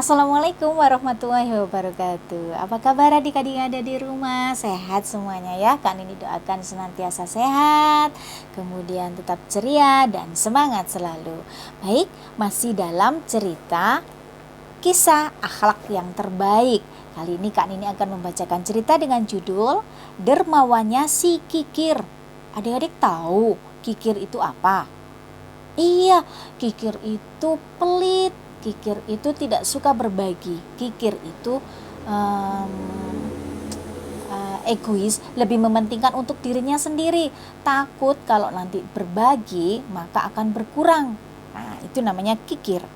Assalamualaikum warahmatullahi wabarakatuh. Apa kabar adik-adik yang ada di rumah? Sehat semuanya ya. Kak Nini doakan senantiasa sehat, kemudian tetap ceria dan semangat selalu. Baik, masih dalam cerita kisah akhlak yang terbaik. Kali ini Kak Nini akan membacakan cerita dengan judul Dermawannya si Kikir. Adik-adik tahu kikir itu apa? Iya, kikir itu pelit. Kikir itu tidak suka berbagi. Kikir itu egois, lebih mementingkan untuk dirinya sendiri. Takut kalau nanti berbagi maka akan berkurang. Nah, itu namanya kikir.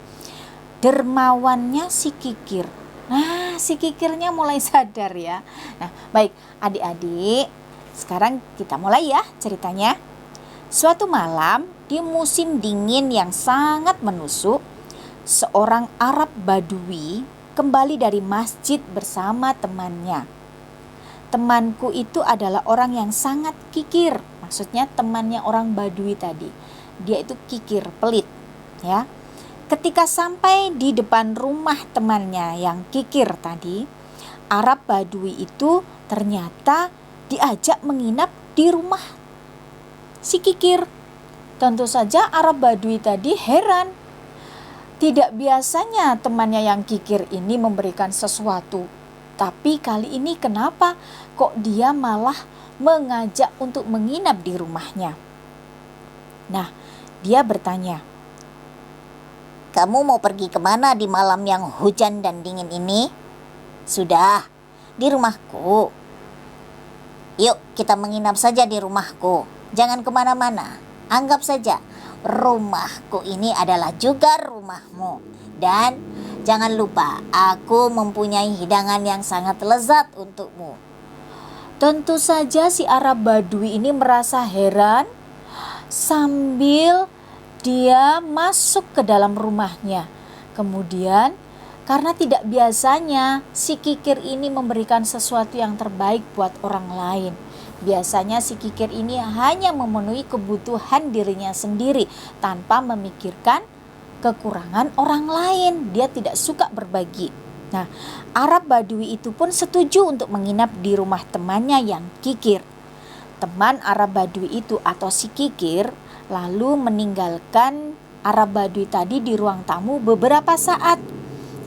Dermawannya si Kikir. Nah, si Kikirnya mulai sadar ya. Nah, baik adik-adik, sekarang kita mulai ya ceritanya. Suatu malam di musim dingin yang sangat menusuk, seorang Arab Badui kembali dari masjid bersama temannya. Temanku itu adalah orang yang sangat kikir. Maksudnya temannya orang Badui tadi. Dia itu kikir, pelit, ya. Ketika sampai di depan rumah temannya yang kikir tadi, Arab Badui itu ternyata diajak menginap di rumah si Kikir. Tentu saja Arab Badui tadi heran. Tidak biasanya temannya yang kikir ini memberikan sesuatu. Tapi kali ini kenapa kok dia malah mengajak untuk menginap di rumahnya? Nah, dia bertanya, "Kamu mau pergi kemana di malam yang hujan dan dingin ini?" "Sudah, di rumahku." "Yuk kita menginap saja di rumahku. Jangan kemana-mana. Anggap saja rumahku ini adalah juga rumahmu. Dan jangan lupa, aku mempunyai hidangan yang sangat lezat untukmu." Tentu saja si Arab Badui ini merasa heran sambil dia masuk ke dalam rumahnya. Kemudian karena tidak biasanya si Kikir ini memberikan sesuatu yang terbaik buat orang lain. Biasanya si Kikir ini hanya memenuhi kebutuhan dirinya sendiri tanpa memikirkan kekurangan orang lain. Dia tidak suka berbagi. Nah, Arab Badui itu pun setuju untuk menginap di rumah temannya yang kikir. Teman Arab Badui itu atau si Kikir lalu meninggalkan Arab Badui tadi di ruang tamu beberapa saat.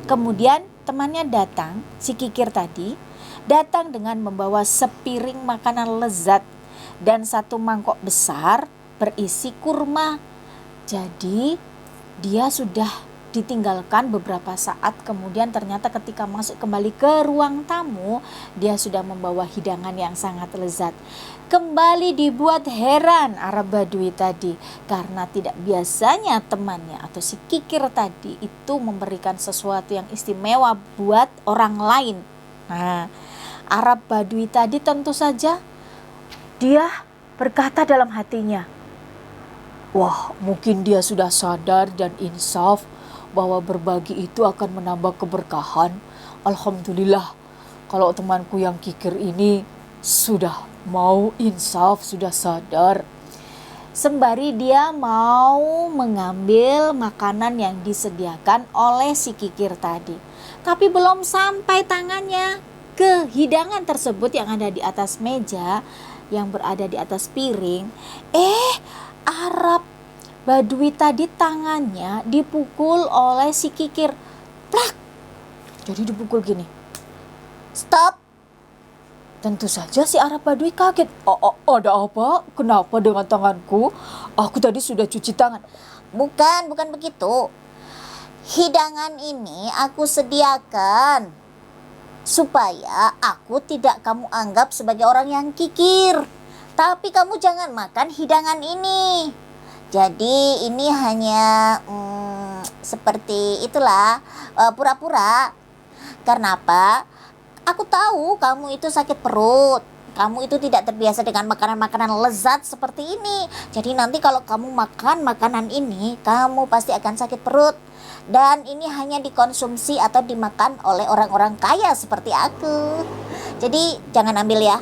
Kemudian temannya datang, si Kikir tadi datang dengan membawa sepiring makanan lezat dan satu mangkok besar berisi kurma. Jadi dia sudah ditinggalkan beberapa saat, kemudian ternyata ketika masuk kembali ke ruang tamu, dia sudah membawa hidangan yang sangat lezat. Kembali dibuat heran Arab Badui tadi karena tidak biasanya temannya atau si Kikir tadi itu memberikan sesuatu yang istimewa buat orang lain. Nah, Arab Badui tadi tentu saja dia berkata dalam hatinya, wah, mungkin dia sudah sadar dan insaf bahwa berbagi itu akan menambah keberkahan. Alhamdulillah kalau temanku yang kikir ini sudah mau insaf, sudah sadar. Sembari dia mau mengambil makanan yang disediakan oleh si Kikir tadi. Tapi belum sampai tangannya ke hidangan tersebut yang ada di atas meja, yang berada di atas piring. Arab Badui tadi tangannya dipukul oleh si Kikir. Plak! Jadi dipukul gini. "Stop!" Tentu saja si Arab Badui kaget. Ada apa? Kenapa dengan tanganku? Aku tadi sudah cuci tangan. Bukan begitu. Hidangan ini aku sediakan supaya aku tidak kamu anggap sebagai orang yang kikir. Tapi kamu jangan makan hidangan ini. Jadi ini hanya seperti itulah, pura-pura. Karena apa? Aku tahu kamu itu sakit perut. Kamu itu tidak terbiasa dengan makanan-makanan lezat seperti ini. Jadi nanti kalau kamu makan makanan ini, kamu pasti akan sakit perut. Dan ini hanya dikonsumsi atau dimakan oleh orang-orang kaya seperti aku. Jadi jangan ambil ya.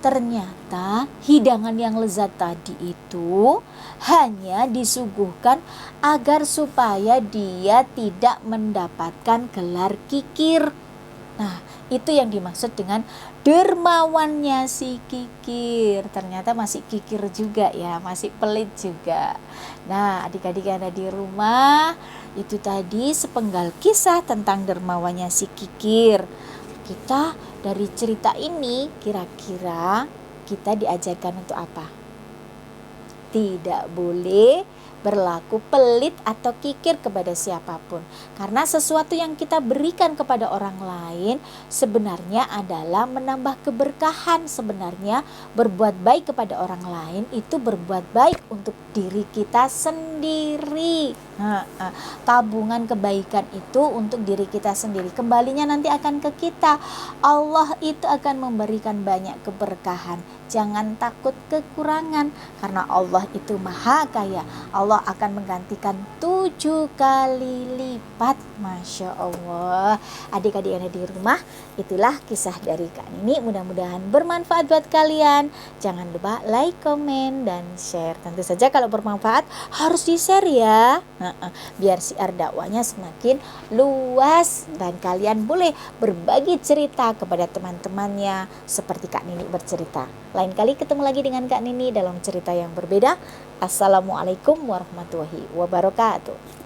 Ternyata hidangan yang lezat tadi itu hanya disuguhkan agar supaya dia tidak mendapatkan gelar kikir. Nah, itu yang dimaksud dengan dermawannya si kikir. Ternyata masih kikir juga ya, masih pelit juga. Nah, adik-adik yang ada di rumah, itu tadi sepenggal kisah tentang dermawannya si kikir. Kita dari cerita ini kira-kira kita diajarkan untuk apa? Tidak boleh berlaku pelit atau kikir kepada siapapun. Karena sesuatu yang kita berikan kepada orang lain sebenarnya adalah menambah keberkahan. Sebenarnya berbuat baik kepada orang lain itu berbuat baik untuk diri kita sendiri. Tabungan kebaikan itu untuk diri kita sendiri. Kembalinya nanti akan ke kita. Allah itu akan memberikan banyak keberkahan. Jangan takut kekurangan, karena Allah itu maha kaya. Allah akan menggantikan 7 kali lipat. Masya Allah. Adik-adik yang ada di rumah, itulah kisah dari Kak Nini. Mudah-mudahan bermanfaat buat kalian. Jangan lupa like, komen, dan share. Tentu saja kalau bermanfaat harus di-share ya, biar siar dakwahnya semakin luas. Dan kalian boleh berbagi cerita kepada teman-temannya seperti Kak Nini bercerita. Lain kali ketemu lagi dengan Kak Nini dalam cerita yang berbeda. Assalamualaikum warahmatullahi wabarakatuh.